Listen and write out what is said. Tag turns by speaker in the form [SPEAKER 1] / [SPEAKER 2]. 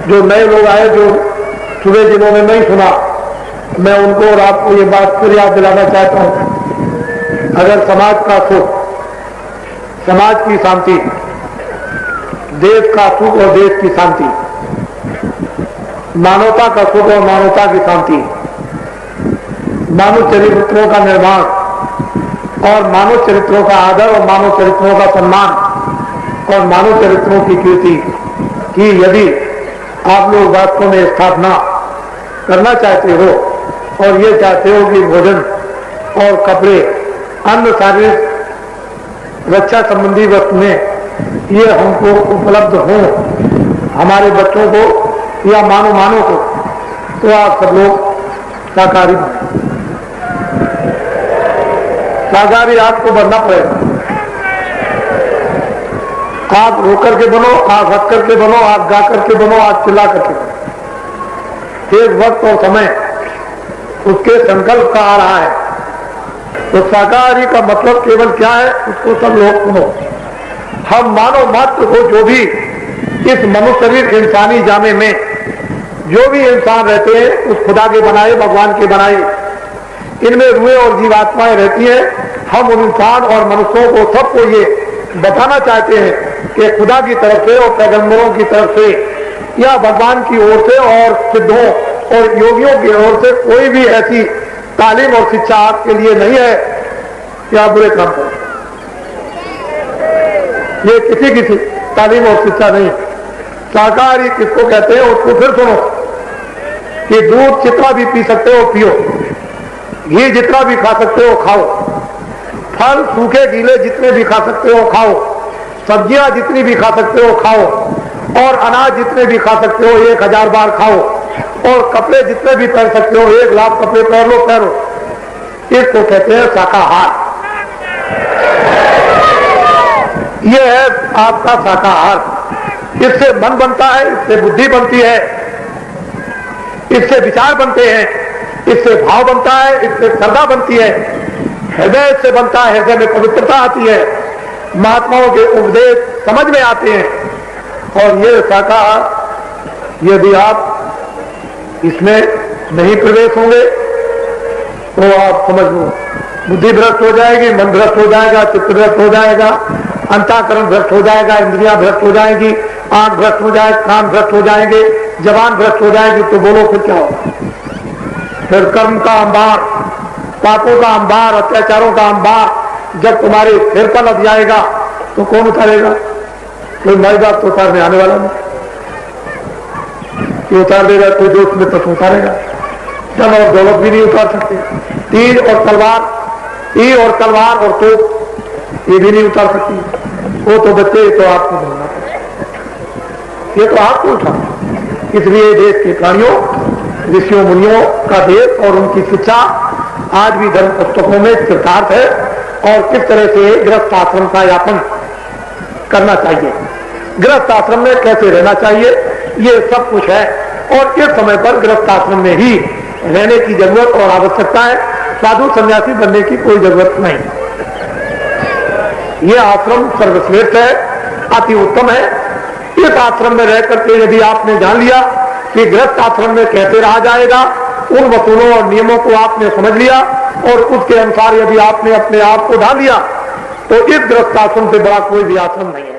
[SPEAKER 1] जो नए लोग आए, जो सुबह जिन्होंने नहीं सुना, मैं उनको और आपको ये बात फिर याद दिलाना चाहता हूं। अगर समाज का सुख, समाज की शांति, देश का सुख और देश की शांति, मानवता का सुख और मानवता की शांति, मानव चरित्रों का निर्माण और मानव चरित्रों का आदर और मानव चरित्रों का सम्मान और मानव चरित्रों की कीर्ति की यदि आप लोग वास्तव में स्थापना करना चाहते हो और ये चाहते हो कि भोजन और कपड़े, अन्य शारीरिक रक्षा संबंधी वस्तुएं ये हमको उपलब्ध हों हमारे बच्चों को या मानव को, तो आप सब लोग शाकाहारी बने। शाकाहारी आपको बनना पड़ेगा। आप रो करके बनो, आप हंस करके बनो, आप गा करके बनो, आप चिल्ला करके बनो। एक वक्त और समय उसके संकल्प का आ रहा है। तो शाकाहारी का मतलब केवल क्या है, उसको सब लोग सुनो। हम मानव मात्र को, जो भी इस मनुष्य शरीर इंसानी जामे में जो भी इंसान रहते हैं, उस खुदा के बनाए, भगवान के बनाए, इनमें रूहें और जीवात्माएं रहती हैं। हम उन इंसान और मनुष्यों को, सबको ये बताना चाहते हैं कि खुदा की तरफ से और पैगंबरों की तरफ से या भगवान की ओर से और सिद्धों और योगियों की ओर से कोई भी ऐसी तालीम और शिक्षा आपके लिए नहीं है कि आप बुरे काम करें। ये किसी तालीम और शिक्षा नहीं। शाकाहारी किसको कहते हैं, उसको फिर सुनो कि दूध जितना भी पी सकते हो पियो, घी जितना भी खा सकते हो खाओ, फल सूखे गीले जितने भी खा सकते हो खाओ, सब्जियां जितनी भी खा सकते हो खाओ, और अनाज जितने भी खा सकते हो 1000 बार खाओ, और कपड़े जितने भी पहन सकते हो 1 लाख कपड़े पहनो। इसको कहते हैं शाकाहार। यह है आपका शाकाहार। इससे मन बनता है, इससे बुद्धि बनती है, इससे विचार बनते हैं, इससे भाव बनता है, इससे श्रद्धा बनती है, हृदय से बनता है, हृदय में पवित्रता आती है, महात्माओं के उपदेश समझ में आते हैं। और ये शाकाहार यदि आप इसमें नहीं प्रवेश होंगे तो आप समझ लो बुद्धि भ्रष्ट हो जाएगी, मन भ्रष्ट हो जाएगा, चित्त भ्रष्ट हो जाएगा, अंतःकरण भ्रष्ट हो जाएगा, इंद्रियां भ्रष्ट हो जाएगी, आंख भ्रष्ट हो जाएगी, कान भ्रष्ट हो जाएंगे, जबान भ्रष्ट हो जाएगी। तो बोलो फिर क्या होगा? फिर कर्म का अंबार, पापों का अंबार, अत्याचारों का अंबार जब तुम्हारे सिर पर लग जाएगा तो कौन उतारेगा? कोई माई बाप तो उतारने आने वाला नहीं। ये उतार देगा तो जो उसमें तो उतारेगा। धन और दौलत भी नहीं उतार सकते। तीर और तलवार और तोप ये भी नहीं उतार सकती। वो तो बच्चे, तो आपको बोलना पड़ेगा, ये तो आपको उठाना। इसलिए देश के प्राणियों, ऋषियों मुनियों का देश और उनकी शिक्षा आज भी धर्म पुस्तकों में चितार्थ है। और किस तरह से गृहस्थ आश्रम का यापन करना चाहिए, गृहस्थ आश्रम में कैसे रहना चाहिए, ये सब कुछ है। और इस समय पर गृहस्थ आश्रम में ही रहने की जरूरत और आवश्यकता है। साधु सन्यासी बनने की कोई जरूरत नहीं। यह आश्रम सर्वश्रेष्ठ है, अति उत्तम है। इस आश्रम में रह करके यदि आपने जान लिया कि गृहस्थ आश्रम में कैसे रहा जाएगा, उन वसूलों और नियमों को आपने समझ लिया और उसके अनुसार यदि आपने अपने आप को ढाल लिया, तो इस गृहस्थ आश्रम से बड़ा कोई भी आश्रम नहीं है।